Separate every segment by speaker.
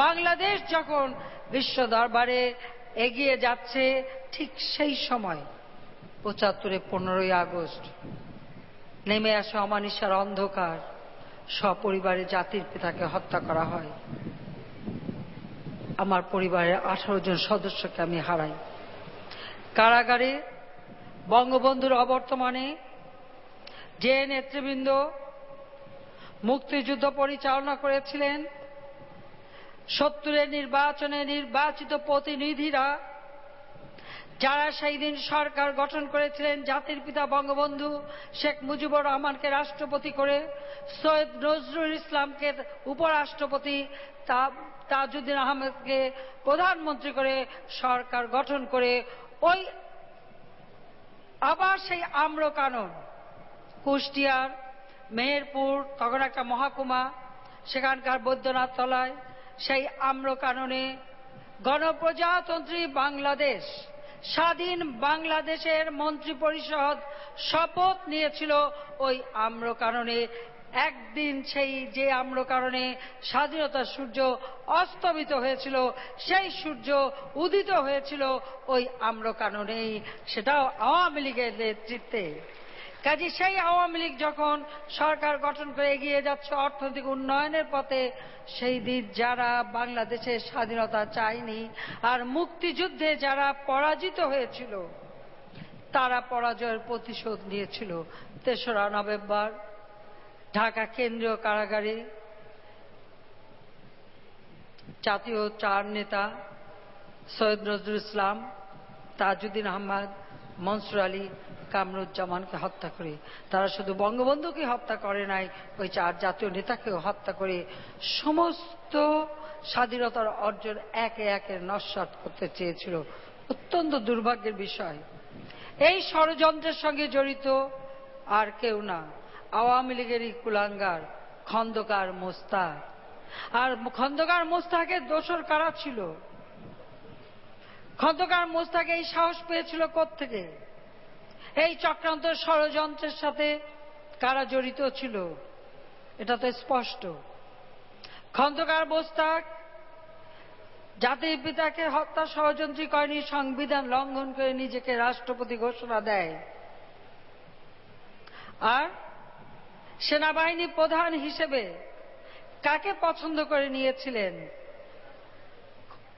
Speaker 1: বাংলাদেশ যখন বিশ্ব দরবারে এগিয়ে যাচ্ছে, ঠিক সেই সময় ৭৫-এ 15ই আগস্ট নেমে আসে অমানিসার অন্ধকার। সপরিবারে জাতির পিতাকে হত্যা করা হয়। আমার পরিবারের 18 জন সদস্যকে আমি হারাই। কারাগারে বঙ্গবন্ধুর অবর্তমানে যে নেতৃবৃন্দ মুক্তিযুদ্ধ পরিচালনা করেছিলেন, 70-এর নির্বাচনে নির্বাচিত প্রতিনিধিরা যারা সেই দিন সরকার গঠন করেছিলেন, জাতির পিতা বঙ্গবন্ধু শেখ মুজিবুর রহমানকে রাষ্ট্রপতি করে, সৈয়দ নজরুল ইসলামকে উপরাষ্ট্রপতি, তাজউদ্দিন আহমেদকে প্রধানমন্ত্রী করে সরকার গঠন করে, ওই আবার সেই আম্রকানন কুষ্টিয়ার মেহেরপুর, তখন একটা মহকুমা, সেখানকার বৈদ্যনাথ তলায় সেই আম্রকাননে গণপ্রজাতন্ত্রী বাংলাদেশ, স্বাধীন বাংলাদেশের মন্ত্রী পরিষদ শপথ নিয়েছিল ওই আম্রকাননে। একদিন সেই যে আম্রকাননে স্বাধীনতার সূর্য অস্তমিত হয়েছিল, সেই সূর্য উদিত হয়েছিল ওই আম্রকাননেই, সেটাও আওয়ামী লীগের নেতৃত্বে। কাজে সেই আওয়ামী লীগ যখন সরকার গঠন করে এগিয়ে যাচ্ছে অর্থনৈতিক উন্নয়নের পথে, সেই দিন যারা বাংলাদেশের স্বাধীনতা চায়নি আর মুক্তিযুদ্ধে যারা পরাজিত হয়েছিল, তারা পরাজয়ের প্রতিশোধ নিয়েছিল। ৩রা নভেম্বর ঢাকা কেন্দ্রীয় কারাগারে জাতীয় 4 নেতা সৈয়দ নজরুল ইসলাম, তাজউদ্দিন আহমদ, মনসুর আলী, কামরুজ্জামানকে হত্যা করে, তারা শুধু বঙ্গবন্ধুকে হত্যা করে নাই, ওই 4 জাতীয় নেতাকেও হত্যা করে সমস্ত স্বাধীনতার অর্জন একে একে নস্যাৎ করতে চেয়েছিল। অত্যন্ত দুর্ভাগ্যের বিষয়, এই ষড়যন্ত্রের সঙ্গে জড়িত আর কেউ না, আওয়ামী লীগেরই কুলাঙ্গার খন্দকার মোস্তাক। আর খন্দকার মোস্তাকের দোসর কারা ছিল? খন্দকার মোস্তাক এই সাহস পেয়েছিল কোত্থেকে? এই চক্রান্ত ষড়যন্ত্রের সাথে কারা জড়িত ছিল এটা তো স্পষ্ট। খন্দকার মোস্তাক জাতির পিতাকে হত্যা ষড়যন্ত্রী করেনি, সংবিধান লঙ্ঘন করে নিজেকে রাষ্ট্রপতি ঘোষণা দেয়। আর সেনাবাহিনী প্রধান হিসেবে কাকে পছন্দ করে নিয়েছিলেন?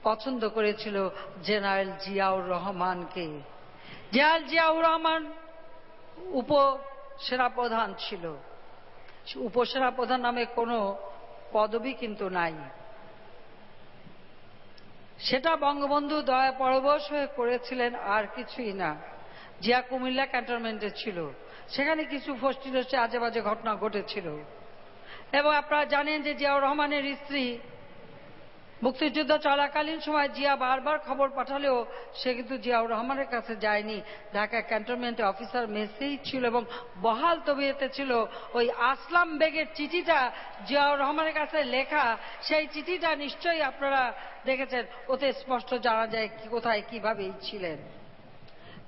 Speaker 1: পছন্দ করেছিল জেনারেল জিয়াউর রহমানকে। জেনারেল জিয়াউর রহমান উপসেনাপ্রধান ছিল। উপসেনাপ্রধান নামে কোনো পদবি কিন্তু নাই। সেটা বঙ্গবন্ধু দয়া পরবশ হয়ে করেছিলেন, আর কিছুই না। জিয়া কুমিল্লা ক্যান্টনমেন্টে ছিল, সেখানে কিছু ফষ্টি নষ্টি আজে বাজে ঘটনা ঘটেছিল। এবং আপনারা জানেন যে জিয়াউর রহমানের স্ত্রী মুক্তিযুদ্ধ চলাকালীন সময় জিয়া বারবার খবর পাঠালেও সে কিন্তু জিয়াউর রহমানের কাছে যায়নি, ঢাকা ক্যান্টনমেন্টে অফিসার মেসেই ছিল এবং বহাল তবিয়তে ছিল। ওই আসলাম বেগের চিঠিটা জিয়াউর রহমানের কাছে লেখা, সেই চিঠিটা নিশ্চয়ই আপনারা দেখেছেন। ওতে স্পষ্ট জানা যায় কোথায় কিভাবে ছিলেন।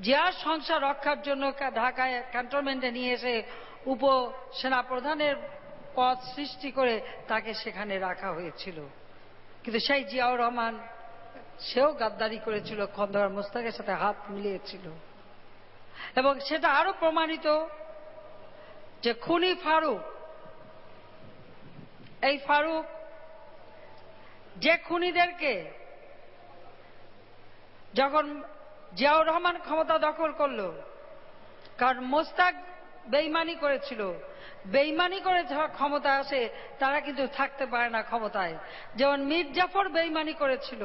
Speaker 1: জিয়ার সংসার রক্ষার জন্য ঢাকায় ক্যান্টনমেন্টে নিয়ে এসে উপসেনাপ্রধানের পদ সৃষ্টি করে তাকে সেখানে রাখা হয়েছিল। কিন্তু সেই জিয়াউর রহমান সেও গাদ্দারি করেছিল, খন্দকার মোস্তাকের সাথে হাত মিলিয়েছিল। এবং সেটা আরো প্রমাণিত যে খুনি ফারুক, এই ফারুক যে খুনিদেরকে যখন জিয়াউর রহমান ক্ষমতা দখল করলো, কারণ মোস্তাক বেইমানি করেছিল, বেইমানি করে যারা ক্ষমতা আসে তারা কিন্তু থাকতে পারে না ক্ষমতায়। যেমন মীর জাফর বেইমানি করেছিল,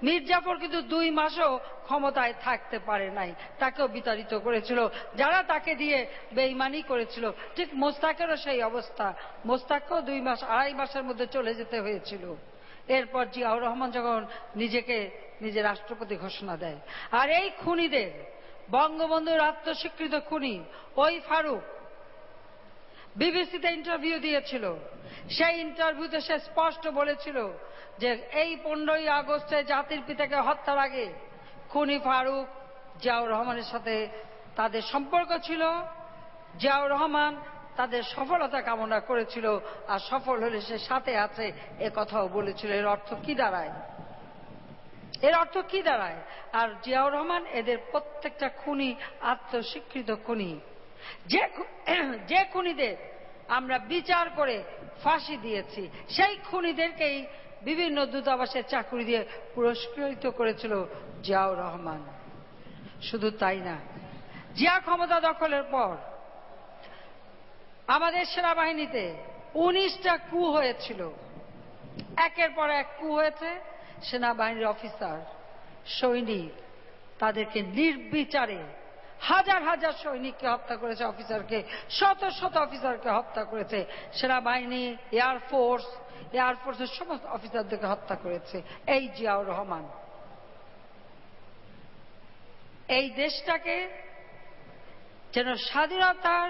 Speaker 1: মীর জাফর কিন্তু 2 মাসও ক্ষমতায় থাকতে পারে নাই, তাকেও বিতাড়িত করেছিল যারা তাকে দিয়ে বেইমানি করেছিল। ঠিক মোস্তাকেরও সেই অবস্থা, মোস্তাককেও 2 মাস 2.5 মাসের মধ্যে চলে যেতে হয়েছিল। এরপর জিয়াউর রহমান যখন নিজে রাষ্ট্রপতি ঘোষণা দেয়। আর এই খুনিদের, বঙ্গবন্ধুর আত্মস্বীকৃত খুনি ওই ফারুক বিবিসিতে ইন্টারভিউ দিয়েছিল। সেই ইন্টারভিউতে সে স্পষ্ট বলেছিল যে এই 15ই আগস্টে জাতির পিতাকে হত্যার আগে খুনি ফারুক জিয়াউর রহমানের সাথে তাদের সম্পর্ক ছিল। জিয়াউর রহমান তাদের সফলতা কামনা করেছিল, আর সফল হলে সে সাথে আছে এ কথাও বলেছিল। এর অর্থ কি দাঁড়ায়? এর অর্থ কি দাঁড়ায়? আর জিয়াউর রহমান এদের প্রত্যেকটা খুনি আত্মস্বীকৃত খুনি। যে খুনিদের আমরা বিচার করে ফাঁসি দিয়েছি, সেই খুনিদেরকেই বিভিন্ন দূতাবাসের চাকরি দিয়ে পুরস্কৃত করেছিল জিয়াউর রহমান। শুধু তাই না, জিয়া ক্ষমতা দখলের পর আমাদের সেনাবাহিনীতে 19টা কু হয়েছিল। একের পর এক কু হয়েছে। সেনাবাহিনীর অফিসার, সৈনিক, তাদেরকে নির্বিচারে হাজার হাজার সৈনিককে হত্যা করেছে, অফিসারকে, শত শত অফিসারকে হত্যা করেছে। সেনাবাহিনী, এয়ারফোর্সের সমস্ত অফিসারদেরকে হত্যা করেছে এই জিয়াউর রহমান। এই দেশটাকে যেন স্বাধীনতার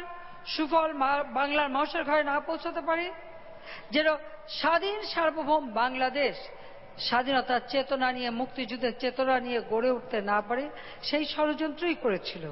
Speaker 1: সুফল বাংলার মানুষের ঘরে না পৌঁছতে পারে, যেন স্বাধীন সার্বভৌম বাংলাদেশ স্বাধীনতার চেতনা নিয়ে, মুক্তিযুদ্ধের চেতনা নিয়ে গড়ে উঠতে না পারে, সেই ষড়যন্ত্রই করেছিল।